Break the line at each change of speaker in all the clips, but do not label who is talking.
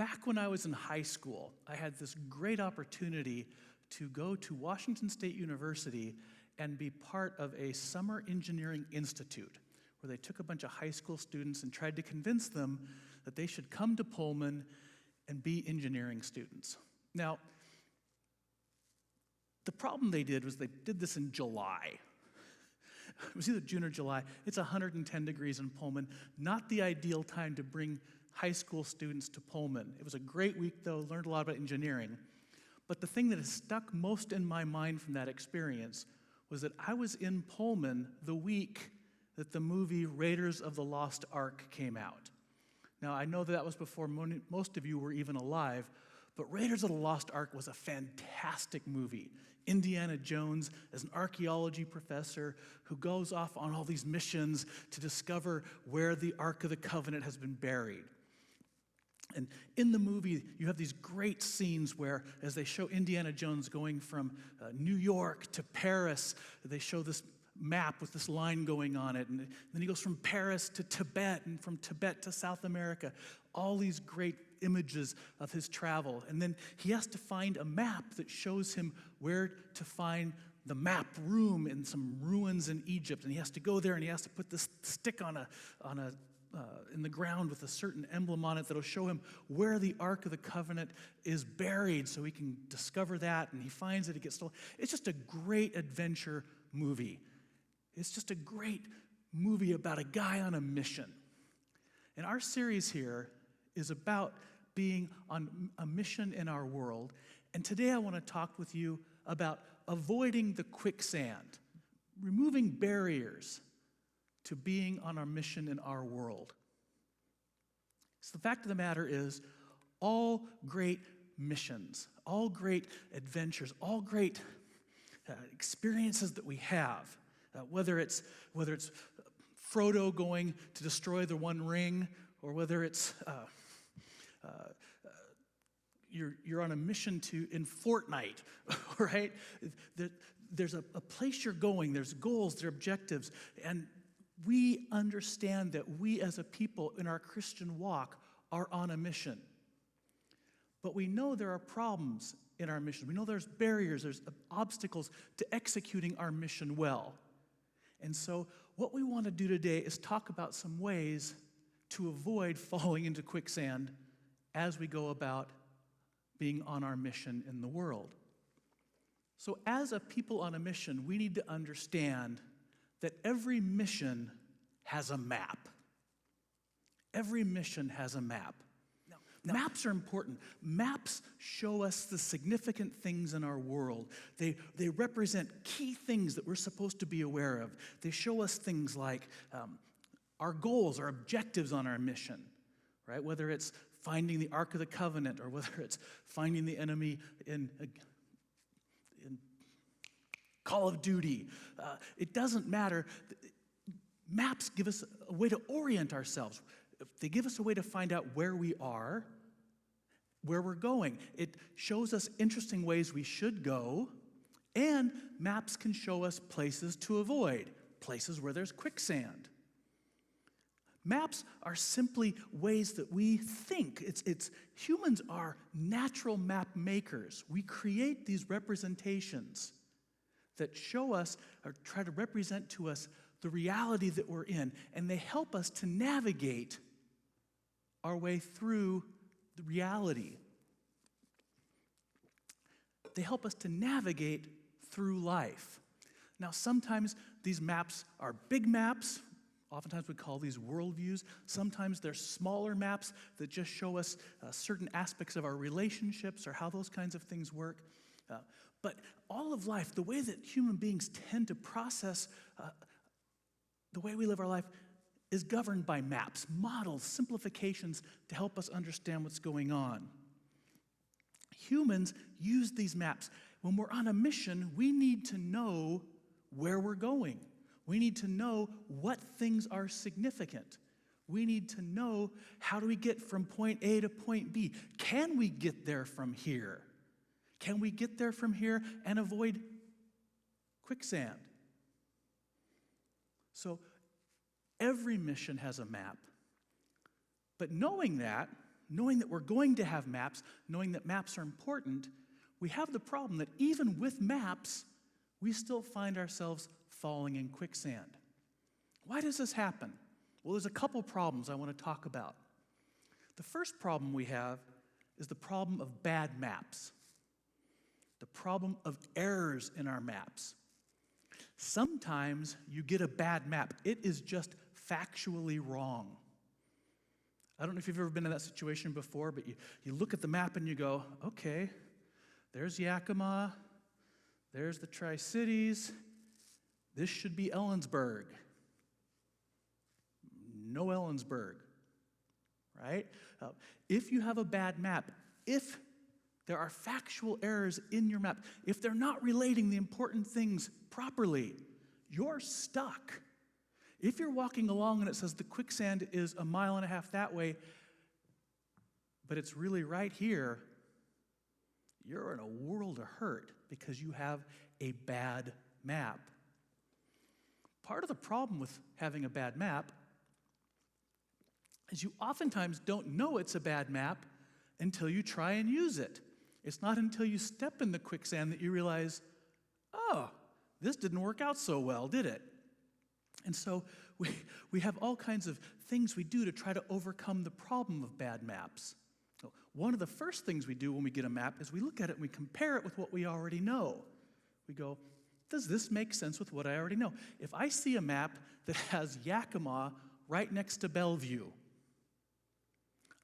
Back when I was in high school, I had this great opportunity to go to Washington State University and be part of a summer engineering institute, where they took a bunch of high school students and tried to convince them that they should come to Pullman and be engineering students. Now, the problem they did was they did this in July. It was either June or July. It's 110 degrees in Pullman. Not the ideal time to bring high school students to Pullman. It was a great week, though. Learned a lot about engineering. But the thing that has stuck most in my mind from that experience was that I was in Pullman the week that the movie Raiders of the Lost Ark came out. Now, I know that was before most of you were even alive, but Raiders of the Lost Ark was a fantastic movie. Indiana Jones is an archaeology professor who goes off on all these missions to discover where the Ark of the Covenant has been buried. And in the movie, you have these great scenes where, as they show Indiana Jones going from New York to Paris, they show this map with this line going on it. And then he goes from Paris to Tibet, and from Tibet to South America. All these great images of his travel. And then he has to find a map that shows him where to find the map room in some ruins in Egypt. And he has to go there and he has to put this stick in the ground with a certain emblem on it that'll show him where the Ark of the Covenant is buried so he can discover that. And he finds it, he gets stolen. It's just a great adventure movie. It's just a great movie about a guy on a mission. And our series here is about being on a mission in our world. And today I want to talk with you about avoiding the quicksand, removing barriers to being on our mission in our world. So the fact of the matter is, all great missions, all great adventures, all great experiences that we have, whether it's Frodo going to destroy the One Ring, or whether it's you're on a mission in Fortnite, right? There's a place you're going, there's goals, there are objectives, and we understand that we as a people in our Christian walk are on a mission. But we know there are problems in our mission. We know there's barriers, there's obstacles to executing our mission well. And so what we want to do today is talk about some ways to avoid falling into quicksand as we go about being on our mission in the world. So as a people on a mission, we need to understand that every mission has a map. Every mission has a map. Now, maps are important. Maps show us the significant things in our world. They represent key things that we're supposed to be aware of. They show us things like our goals, our objectives on our mission, right? Whether it's finding the Ark of the Covenant, or whether it's finding the enemy in Call of Duty. It doesn't matter. Maps give us a way to orient ourselves. They give us a way to find out where we are, where we're going. It shows us interesting ways we should go, and maps can show us places to avoid, places where there's quicksand. Maps are simply ways that we think. Humans are natural map makers. We create these representations that show us or try to represent to us the reality that we're in, and they help us to navigate our way through the reality. They help us to navigate through life. Now, sometimes these maps are big maps. Oftentimes we call these worldviews. Sometimes they're smaller maps that just show us certain aspects of our relationships or how those kinds of things work. But all of life, the way that human beings tend to process the way we live our life is governed by maps, models, simplifications to help us understand what's going on. Humans use these maps. When we're on a mission, we need to know where we're going. We need to know what things are significant. We need to know, how do we get from point A to point B? Can we get there from here? Can we get there from here and avoid quicksand? So every mission has a map. But knowing that knowing that we're going to have maps, knowing that maps are important, we have the problem that even with maps, we still find ourselves falling in quicksand. Why does this happen? Well, there's a couple problems I want to talk about. The first problem we have is the problem of bad maps, the problem of errors in our maps. Sometimes you get a bad map. It is just factually wrong. I don't know if you've ever been in that situation before, but you look at the map and you go, okay, there's Yakima, there's the Tri-Cities, this should be Ellensburg. No Ellensburg, right? If you have a bad map, if there are factual errors in your map, if they're not relating the important things properly, you're stuck. If you're walking along and it says the quicksand is 1.5 miles that way, but it's really right here, you're in a world of hurt because you have a bad map. Part of the problem with having a bad map is you oftentimes don't know it's a bad map until you try and use it. It's not until you step in the quicksand that you realize, oh, this didn't work out so well, did it? And so we have all kinds of things we do to try to overcome the problem of bad maps. So one of the first things we do when we get a map is we look at it and we compare it with what we already know. We go, does this make sense with what I already know? If I see a map that has Yakima right next to Bellevue,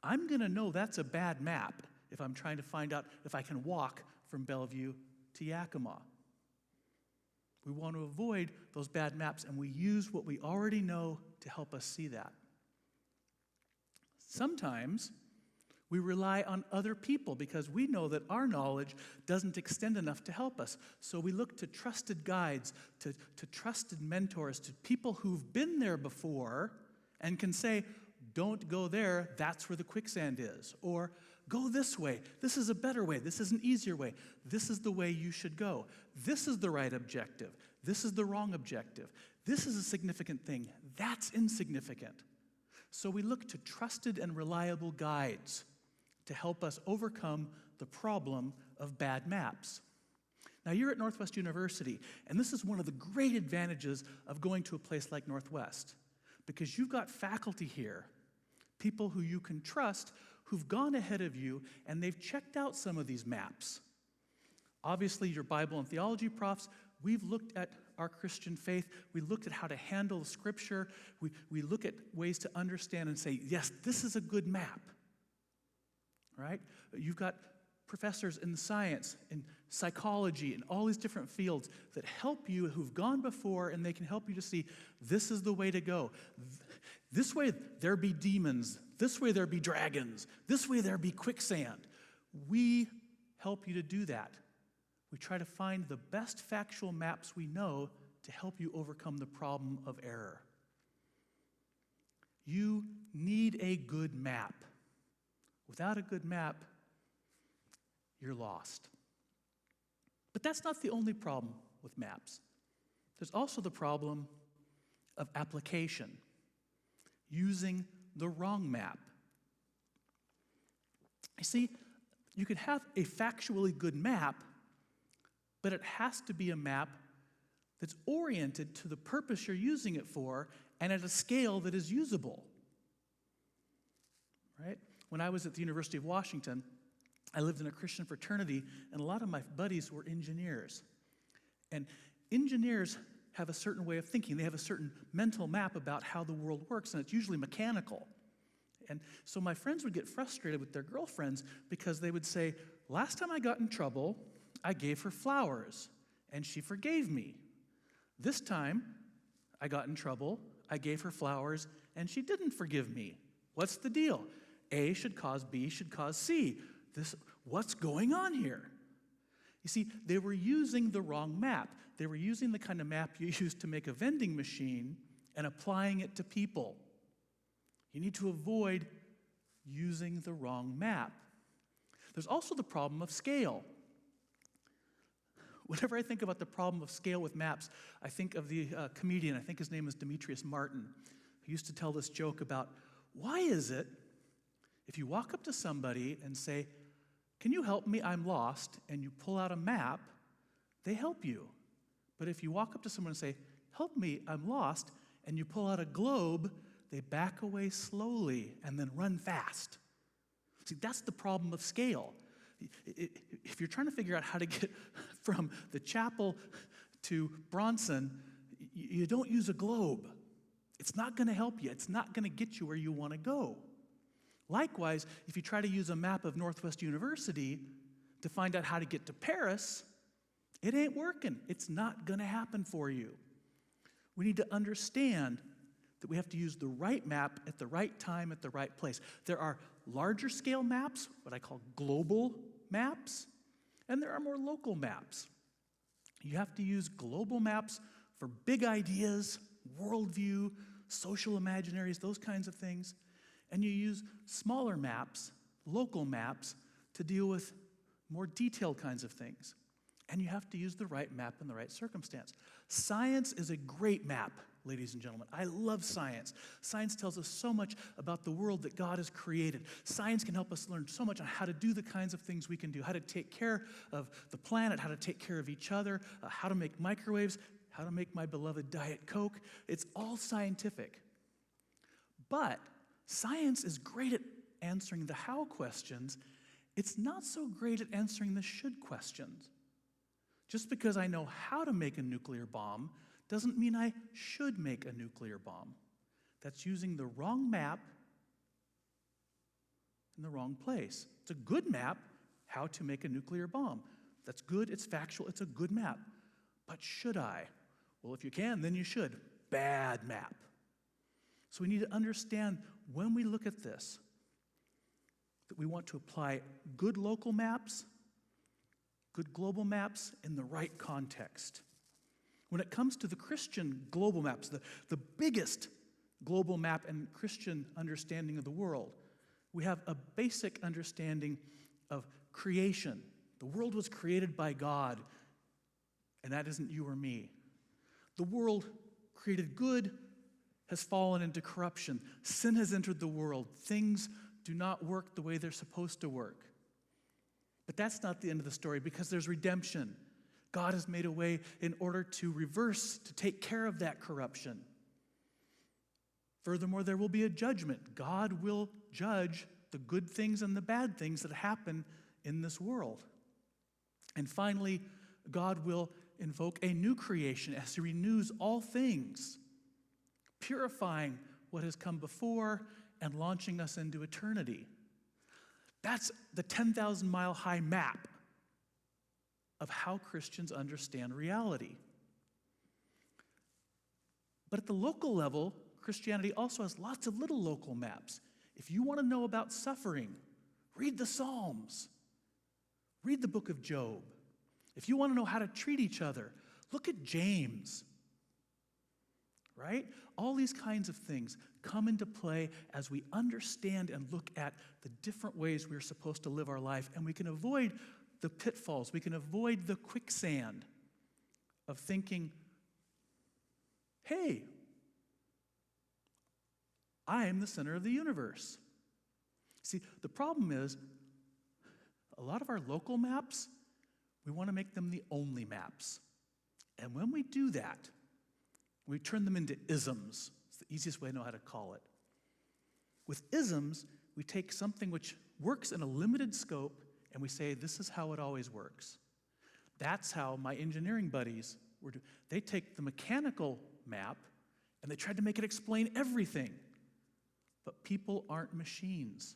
I'm going to know that's a bad map if I'm trying to find out if I can walk from Bellevue to Yakima. We want to avoid those bad maps, and we use what we already know to help us see that. Sometimes we rely on other people because we know that our knowledge doesn't extend enough to help us. So we look to trusted guides, to trusted mentors, to people who've been there before and can say, don't go there, that's where the quicksand is. Or go this way, this is a better way, this is an easier way, this is the way you should go. This is the right objective, this is the wrong objective. This is a significant thing, that's insignificant. So we look to trusted and reliable guides to help us overcome the problem of bad maps. Now, you're at Northwest University, and this is one of the great advantages of going to a place like Northwest, because you've got faculty here, people who you can trust, who've gone ahead of you, and they've checked out some of these maps. Obviously, your Bible and theology profs, we've looked at our Christian faith. We looked at how to handle Scripture. We look at ways to understand and say, yes, this is a good map, right? You've got professors in science, in psychology, in all these different fields that help you, who've gone before, and they can help you to see this is the way to go. This way there be demons. This way there be dragons. This way there be quicksand. We help you to do that. We try to find the best factual maps we know to help you overcome the problem of error. You need a good map. Without a good map, you're lost. But that's not the only problem with maps. There's also the problem of application, using the wrong map. You see, you could have a factually good map, but it has to be a map that's oriented to the purpose you're using it for and at a scale that is usable. Right? When I was at the University of Washington, I lived in a Christian fraternity, and a lot of my buddies were engineers. And engineers have a certain way of thinking. They have a certain mental map about how the world works, and it's usually mechanical. And so my friends would get frustrated with their girlfriends because they would say, last time I got in trouble, I gave her flowers, and she forgave me. This time, I got in trouble, I gave her flowers, and she didn't forgive me. What's the deal? A should cause B should cause C. What's going on here? You see, they were using the wrong map. They were using the kind of map you use to make a vending machine and applying it to people. You need to avoid using the wrong map. There's also the problem of scale. Whenever I think about the problem of scale with maps, I think of the comedian, I think his name is Demetrius Martin, who used to tell this joke about, why is it If you walk up to somebody and say, "Can you help me? I'm lost," and you pull out a map, they help you. But if you walk up to someone and say, "Help me, I'm lost," and you pull out a globe, they back away slowly and then run fast. See, that's the problem of scale. If you're trying to figure out how to get from the chapel to Bronson, you don't use a globe. It's not going to help you. It's not going to get you where you want to go. Likewise, if you try to use a map of Northwest University to find out how to get to Paris, it ain't working. It's not going to happen for you. We need to understand that we have to use the right map at the right time at the right place. There are larger scale maps, what I call global maps, and there are more local maps. You have to use global maps for big ideas, worldview, social imaginaries, those kinds of things. And you use smaller maps, local maps, to deal with more detailed kinds of things. And you have to use the right map in the right circumstance. Science is a great map, ladies and gentlemen. I love science. Science tells us so much about the world that God has created. Science can help us learn so much on how to do the kinds of things we can do, how to take care of the planet, how to take care of each other, how to make microwaves, how to make my beloved Diet Coke. It's all scientific. But science is great at answering the how questions. It's not so great at answering the should questions. Just because I know how to make a nuclear bomb doesn't mean I should make a nuclear bomb. That's using the wrong map in the wrong place. It's a good map, how to make a nuclear bomb. That's good, it's factual, it's a good map. But should I? Well, if you can, then you should. Bad map. So we need to understand when we look at this that we want to apply good local maps, good global maps in the right context. When it comes to the Christian global maps, the biggest global map and Christian understanding of the world, we have a basic understanding of creation. The world was created by God, and that isn't you or me. The world created good has fallen into corruption. Sin has entered the world. Things do not work the way they're supposed to work. But that's not the end of the story, because there's redemption. God has made a way in order to reverse, to take care of that corruption. Furthermore, there will be a judgment. God will judge the good things and the bad things that happen in this world. And finally, God will invoke a new creation as He renews all things, purifying what has come before and launching us into eternity. That's the 10,000-mile high map of how Christians understand reality. But at the local level, Christianity also has lots of little local maps. If you want to know about suffering, read the Psalms. Read the book of Job. If you want to know how to treat each other, look at James. Right? All these kinds of things come into play as we understand and look at the different ways we're supposed to live our life, and we can avoid the pitfalls, we can avoid the quicksand of thinking, hey, I am the center of the universe. See, the problem is, a lot of our local maps, we want to make them the only maps. And when we do that, we turn them into isms. It's the easiest way I know how to call it. With isms, we take something which works in a limited scope and we say, this is how it always works. That's how my engineering buddies were doing. They take the mechanical map and they tried to make it explain everything. But people aren't machines.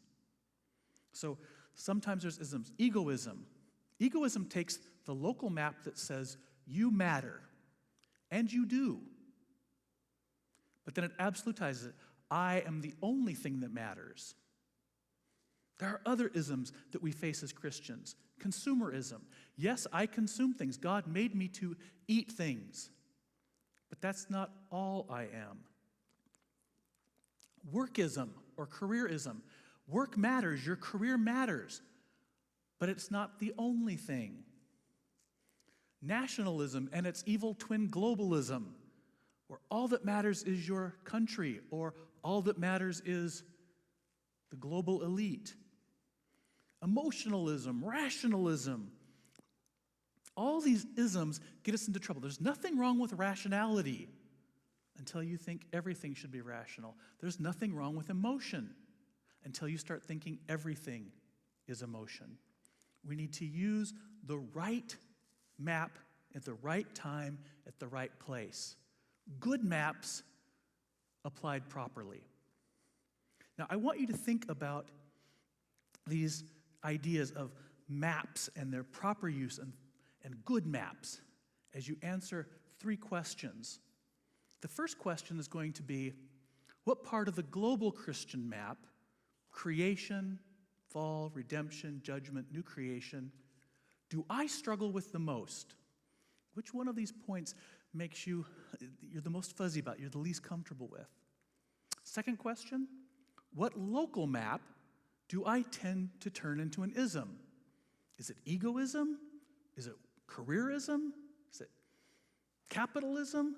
So sometimes there's isms. Egoism. Egoism takes the local map that says, you matter, and you do. But then it absolutizes it. I am the only thing that matters. There are other isms that we face as Christians. Consumerism. Yes, I consume things. God made me to eat things. But that's not all I am. Workism or careerism. Work matters. Your career matters. But it's not the only thing. Nationalism and its evil twin globalism, where all that matters is your country, or all that matters is the global elite, emotionalism, rationalism. All these isms get us into trouble. There's nothing wrong with rationality until you think everything should be rational. There's nothing wrong with emotion until you start thinking everything is emotion. We need to use the right map at the right time, at the right place. Good maps applied properly. Now, I want you to think about these ideas of maps and their proper use and good maps as you answer 3 questions. The first question is going to be, what part of the global Christian map, creation, fall, redemption, judgment, new creation, do I struggle with the most? Which one of these points makes you're the most fuzzy about, you're the least comfortable with? Second question, what local map do I tend to turn into an ism? Is it egoism? Is it careerism? Is it capitalism?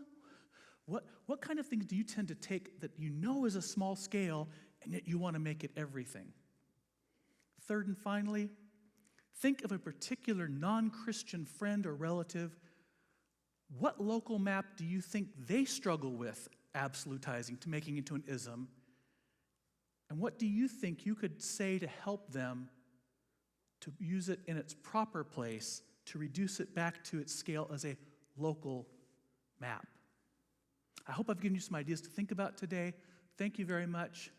What kind of things do you tend to take that you know is a small scale and yet you want to make it everything? Third and finally, think of a particular non-Christian friend or relative. What local map do you think they struggle with absolutizing to making into an ism? And what do you think you could say to help them to use it in its proper place, to reduce it back to its scale as a local map? I hope I've given you some ideas to think about today. Thank you very much.